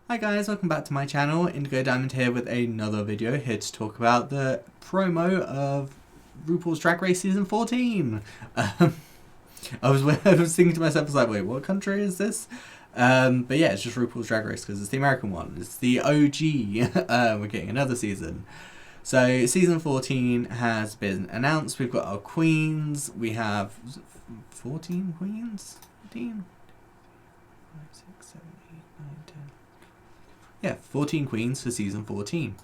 Hi guys, welcome back to my channel. Indigo Diamond here with another video, here to talk about the promo of RuPaul's Drag Race Season 14. I was thinking to myself, I was like, wait, what country is this? But yeah, it's just RuPaul's Drag Race because it's the American one. It's the OG. We're getting another season. So Season 14 has been announced. We've got our queens. We have 14 queens? 14? 5, 6, 7, 8, 9, 10. Yeah, 14 queens for Season 14.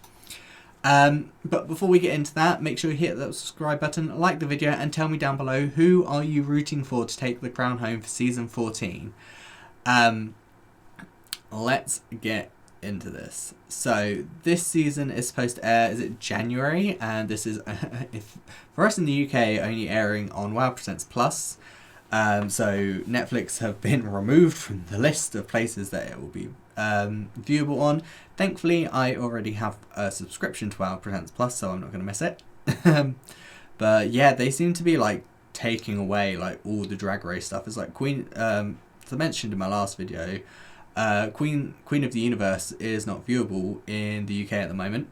But before we get into that, make sure you hit that subscribe button, like the video, and tell me down below who are you rooting for to take the crown home for Season 14. Let's get into this. So this season is supposed to air, is it January? And this is, for us in the UK, only airing on WoW Presents Plus. So Netflix have been removed from the list of places that it will be viewable on. Thankfully, I already have a subscription to WoW Presents Plus, so I'm not going to miss it. But yeah, they seem to be like taking away like all the Drag Race stuff. It's like Queen, as I mentioned in my last video, Queen of the Universe is not viewable in the UK at the moment,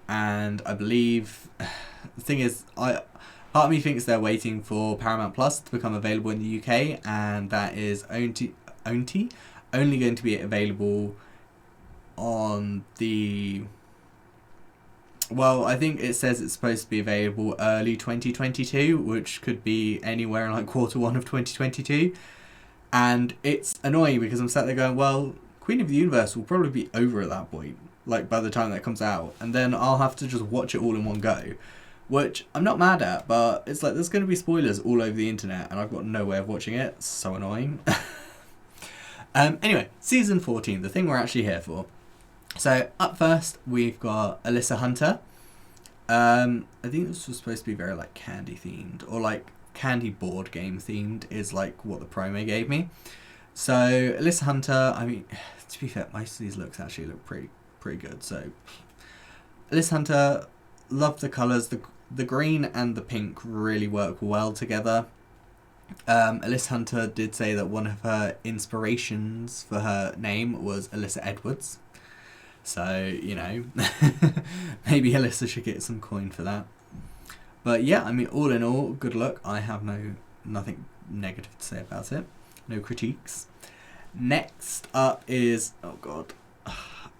and I believe the thing is, part of me thinks they're waiting for Paramount Plus to become available in the UK, and that is only going to be available on the, well, I think it says it's supposed to be available early 2022, which could be anywhere in like Q1 of 2022. And it's annoying because I'm sat there going, well, Queen of the Universe will probably be over at that point, like by the time that comes out, and then I'll have to just watch it all in one go, which I'm not mad at, but it's like there's going to be spoilers all over the internet and I've got no way of watching it. It's so annoying. Anyway, Season 14, the thing we're actually here for. So up first, we've got Alyssa Hunter. I think this was supposed to be very like candy themed, or like candy board game themed is like what the promo gave me. So Alyssa Hunter, I mean, to be fair, most of these looks actually look pretty good. So Alyssa Hunter, love the colours. The green and the pink really work well together. Alyssa Hunter did say that one of her inspirations for her name was Alyssa Edwards. So, you know, maybe Alyssa should get some coin for that. But yeah, I mean, all in all, good look. I have nothing negative to say about it. No critiques. Next up is, oh god, I'm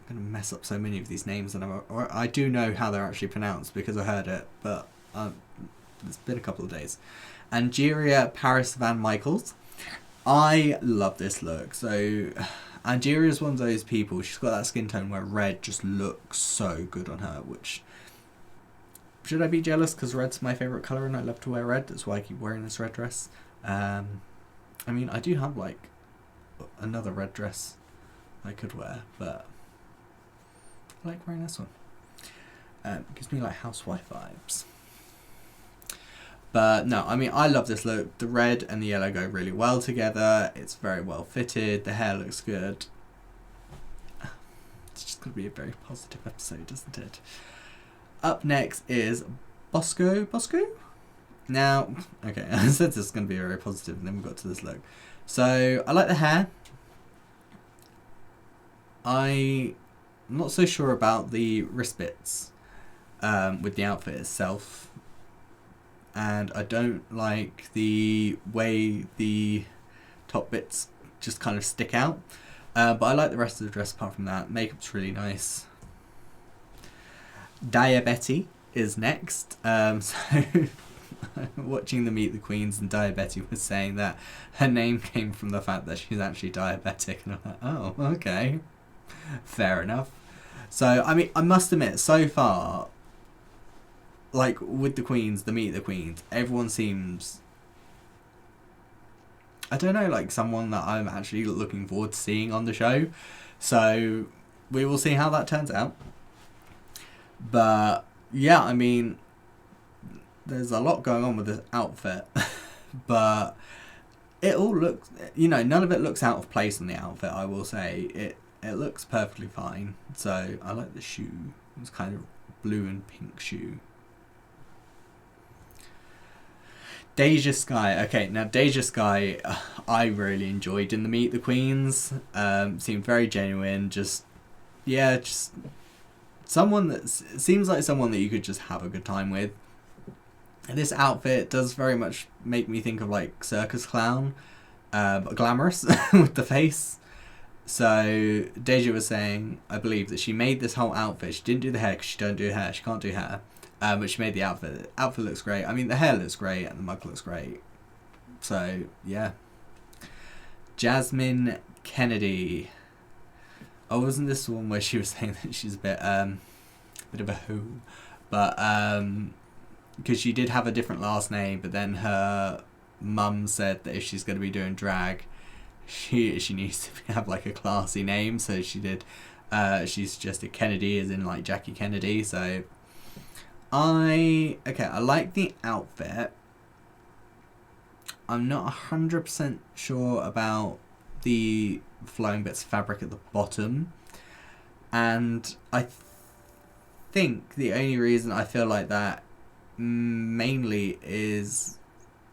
going to mess up so many of these names, and I do know how they're actually pronounced because I heard it, but it's been a couple of days. Angeria Paris Van Michaels. I love this look. So Angeria is one of those people, she's got that skin tone where red just looks so good on her, which, should I be jealous because red's my favourite colour and I love to wear red? That's why I keep wearing this red dress. I mean, I do have like another red dress I could wear, but I like wearing this one. It gives me like housewife vibes. But no, I mean, I love this look. The red and the yellow go really well together. It's very well fitted. The hair looks good. It's just going to be a very positive episode, isn't it? Up next is Bosco. Now, okay, I said this is going to be very positive, and then we got to this look. So, I like the hair. I'm not so sure about the wrist bits with the outfit itself. And I don't like the way the top bits just kind of stick out. But I like the rest of the dress apart from that. Makeup's really nice. Diabetti is next. So watching the Meet the Queens, and Diabetti was saying that her name came from the fact that she's actually diabetic. And I'm like, oh, okay. Fair enough. So, I mean, I must admit, so far, like with the queens, the Meet the Queens, everyone seems, I don't know, like someone that I'm actually looking forward to seeing on the show. So we will see how that turns out. But yeah, I mean, there's a lot going on with this outfit. But it all looks, you know, none of it looks out of place in the outfit, I will say. It looks perfectly fine. So I like the shoe. It's kind of blue and pink shoe. Deja Sky. Okay, now Deja Sky, I really enjoyed in the Meet the Queens. Seemed very genuine. Just someone that seems like someone that you could just have a good time with. This outfit does very much make me think of like circus clown, but glamorous with the face. So Deja was saying, I believe, that she made this whole outfit. She didn't do the hair because she don't do hair. She can't do hair. But she made the outfit. The outfit looks great. I mean, the hair looks great and the mug looks great. So, yeah. Jasmine Kennedy. Oh, wasn't this the one where she was saying that she's a bit of a who? But, because she did have a different last name, but then her mum said that if she's going to be doing drag, she needs to have like a classy name. So she did, she suggested Kennedy as in like Jackie Kennedy. So I like the outfit. I'm not 100% sure about the flowing bits of fabric at the bottom. And I think the only reason I feel like that mainly is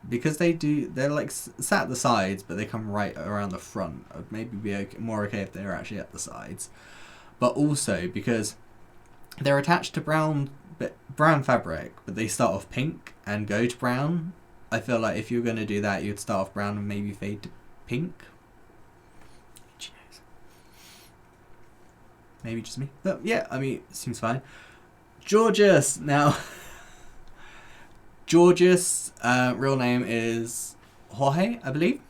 because they're like sat at the sides, but they come right around the front. I'd maybe be more okay if they were actually at the sides. But also because they're attached to brown fabric, but they start off pink and go to brown. I feel like if you're going to do that, you'd start off brown and maybe fade to pink. Maybe just me. But yeah, I mean, it seems fine. Georges. Now, Georges' real name is Jorge, I believe.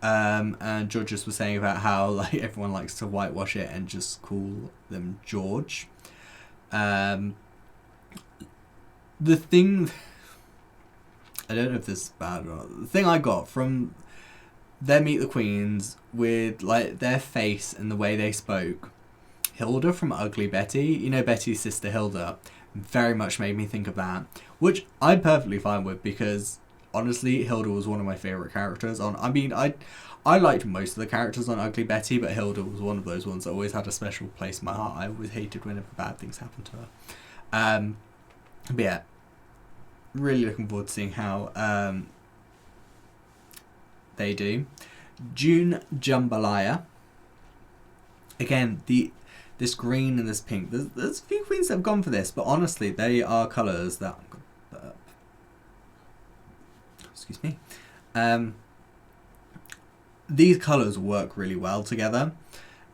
And Georges was saying about how like everyone likes to whitewash it and just call them George. The thing, I don't know if this is bad or not. The thing I got from their Meet the Queens with like their face and the way they spoke, Hilda from Ugly Betty, you know, Betty's sister Hilda, very much made me think of that, which I'm perfectly fine with because honestly Hilda was one of my favourite characters on, I mean, I liked most of the characters on Ugly Betty, but Hilda was one of those ones that always had a special place in my heart. I always hated whenever bad things happened to her. But yeah, really looking forward to seeing how they do. June Jambalaya. Again, this green and this pink. There's a few queens that have gone for this, but honestly, they are colours that... excuse me. These colours work really well together.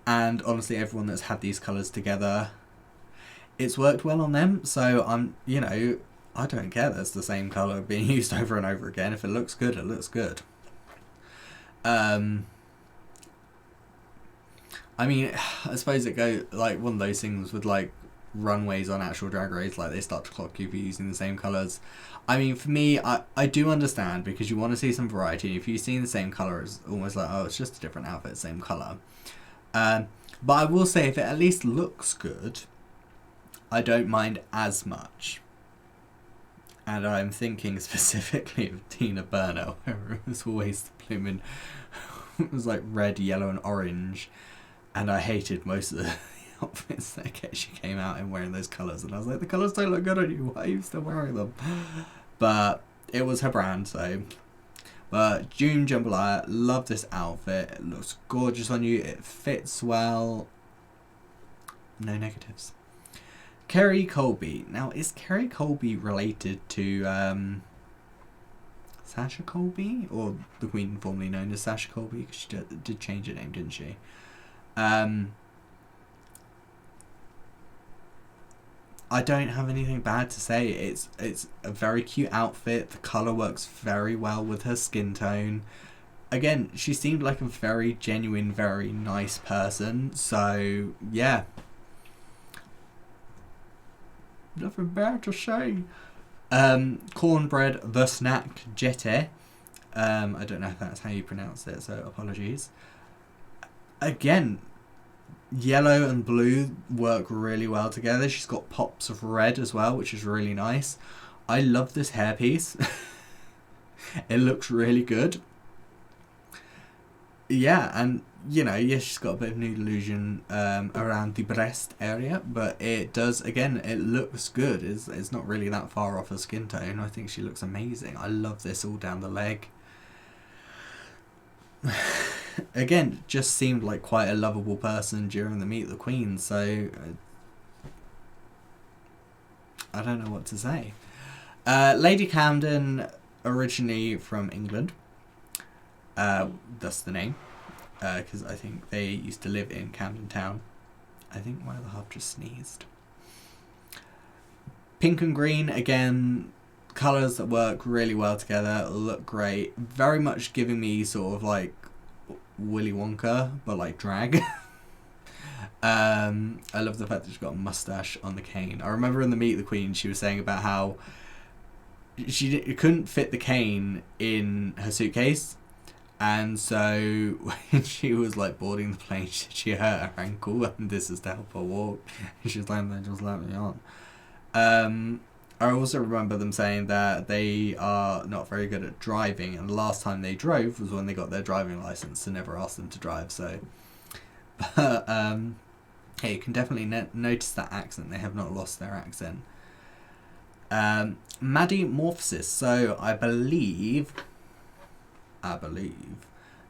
And honestly, everyone that's had these colours together, it's worked well on them. So I don't care that's the same colour being used over and over again. If it looks good, it looks good. I mean, I suppose it goes like one of those things with like runways on actual Drag Race, like they start to clock you for using the same colours. I mean, for me, I do understand because you want to see some variety. If you've seen the same colour, it's almost like, oh, it's just a different outfit, same colour. But I will say, if it at least looks good, I don't mind as much. And I'm thinking specifically of Tina Burner, where it was always the blooming, it was like red, yellow and orange. And I hated most of the outfits that she came out in wearing those colours. And I was like, the colours don't look good on you. Why are you still wearing them? But it was her brand, so. But June Jambalaya, love this outfit. It looks gorgeous on you. It fits well. No negatives. Kerry Colby. Now, is Kerry Colby related to Sasha Colby? Or the queen formerly known as Sasha Colby? Because she did change her name, didn't she? I don't have anything bad to say. It's a very cute outfit. The colour works very well with her skin tone. Again, she seemed like a very genuine, very nice person. So, yeah. Nothing bad to say. Cornbread the Snack Jette. I don't know if that's how you pronounce it, so apologies. Again, yellow and blue work really well together. She's got pops of red as well, which is really nice. I love this hairpiece. It looks really good. Yeah, and you know, yes, she's got a bit of nude illusion around the breast area, but it does, again, it looks good. It's not really that far off her skin tone. I think she looks amazing. I love this all down the leg. Again, just seemed like quite a lovable person during the Meet the Queen, so I don't know what to say. Lady Camden, originally from England, that's the name, because I think they used to live in Camden Town. I think one of the hub just sneezed. Pink and green, again, colours that work really well together, look great. Very much giving me sort of like Willy Wonka, but like drag. I love the fact that she's got a mustache on the cane. I remember in the Meet the Queen, she was saying about how she couldn't fit the cane in her suitcase, and so when she was like boarding the plane, she hurt her ankle, and this is to help her walk. And she's like, "They just let me on." I also remember them saying that they are not very good at driving, and the last time they drove was when they got their driving license, and never asked them to drive. So, but yeah, you can definitely notice that accent. They have not lost their accent. Maddie Morphosis. So I believe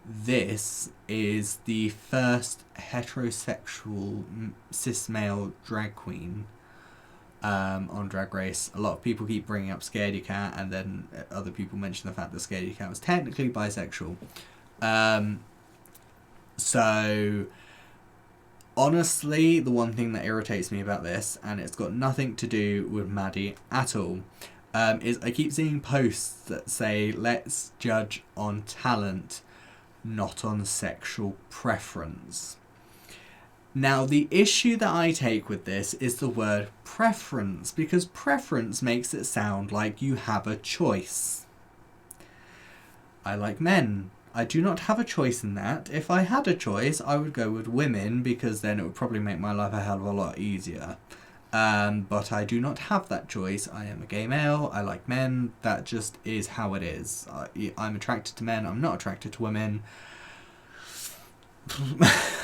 this is the first heterosexual cis male drag queen on Drag Race. A lot of people keep bringing up Scaredy Cat, and then other people mention the fact that Scaredy Cat was technically bisexual. So honestly, the one thing that irritates me about this, and it's got nothing to do with Maddie at all, is I keep seeing posts that say, let's judge on talent, not on sexual preference. Now, the issue that I take with this is the word preference, because preference makes it sound like you have a choice. I like men. I do not have a choice in that. If I had a choice, I would go with women, because then it would probably make my life a hell of a lot easier. But I do not have that choice. I am a gay male. I like men. That just is how it is. I'm attracted to men. I'm not attracted to women.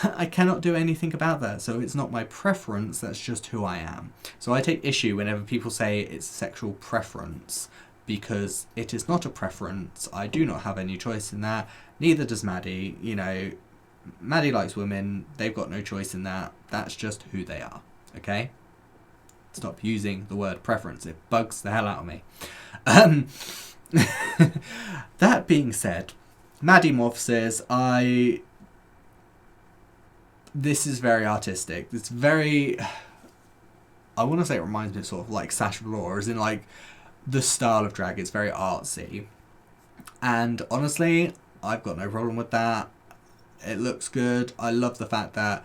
I cannot do anything about that. So it's not my preference. That's just who I am. So I take issue whenever people say it's a sexual preference, because it is not a preference. I do not have any choice in that. Neither does Maddie. You know, Maddie likes women. They've got no choice in that. That's just who they are. Okay? Stop using the word preference. It bugs the hell out of me. That being said, Maddie Morphosis, this is very artistic. It's very, I want to say it reminds me of sort of like Sacha Velour, as in like the style of drag. It's very artsy. And honestly, I've got no problem with that. It looks good. I love the fact that,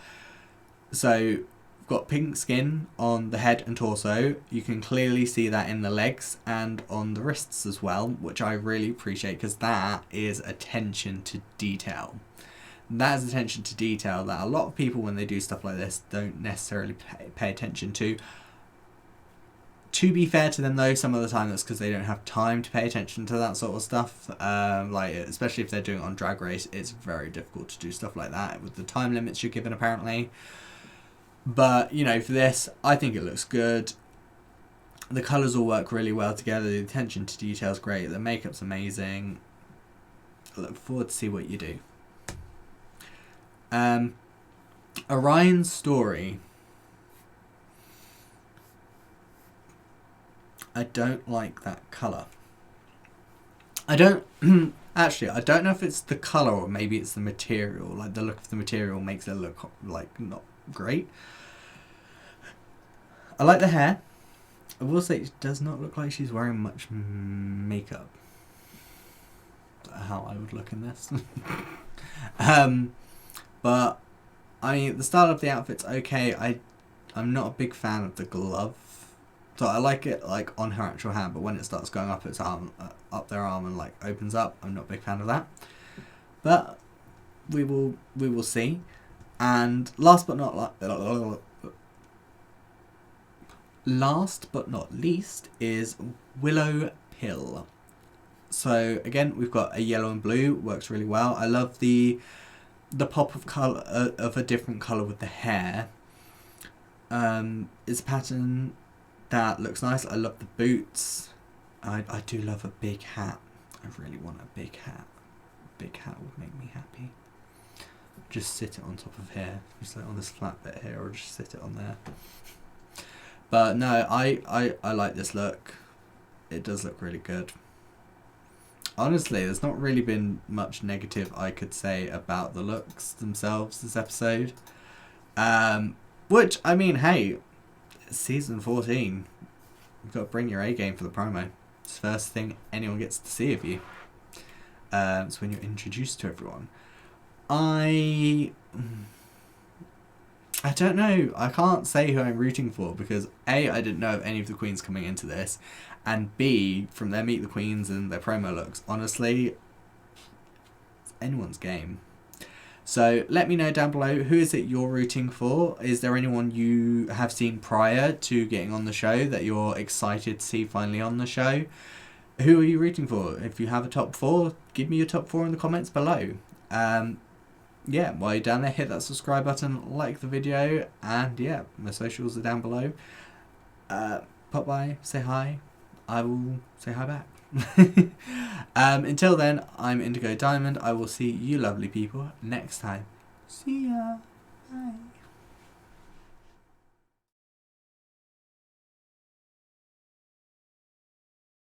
so we've got pink skin on the head and torso. You can clearly see that in the legs and on the wrists as well, which I really appreciate, because that is attention to detail. That is attention to detail that a lot of people, when they do stuff like this, don't necessarily pay attention to. To be fair to them though, some of the time that's because they don't have time to pay attention to that sort of stuff. Like, especially if they're doing it on Drag Race, it's very difficult to do stuff like that with the time limits you're given, apparently. But, you know, for this, I think it looks good. The colours all work really well together. The attention to detail is great. The makeup's amazing. I look forward to see what you do. Orion's Story. I don't like that colour. I don't actually, I don't know if it's the colour or maybe it's the material. Like, the look of the material makes it look like not great. I like the hair. I will say it does not look like she's wearing much makeup. How I would look in this. But I mean, the style of the outfit's okay. I'm not a big fan of the glove. So I like it like on her actual hand, but when it starts going up its arm, up their arm and like opens up, I'm not a big fan of that. But we will see. And last but not least is Willow Pill. So again, we've got a yellow and blue, works really well. I love the the pop of colour of a different colour with the hair. It's a pattern that looks nice. I love the boots. I do love a big hat. I really want a big hat. A big hat would make me happy. Just sit it on top of here, just like on this flat bit here, or just sit it on there. But no, I like this look. It does look really good. Honestly, there's not really been much negative I could say about the looks themselves this episode. Which, I mean, hey, it's season 14. You've got to bring your A game for the promo. It's the first thing anyone gets to see of you. It's when you're introduced to everyone. I don't know. I can't say who I'm rooting for because A, I didn't know of any of the queens coming into this, and B, from their Meet the Queens and their promo looks, honestly, it's anyone's game. So let me know down below, who is it you're rooting for? Is there anyone you have seen prior to getting on the show that you're excited to see finally on the show? Who are you rooting for? If you have a top 4, give me your top 4 in the comments below. Yeah, while you're down there, hit that subscribe button, like the video, and yeah, my socials are down below. Pop by, say hi. I will say hi back. Until then, I'm Indigo Diamond. I will see you lovely people next time. See ya. Bye.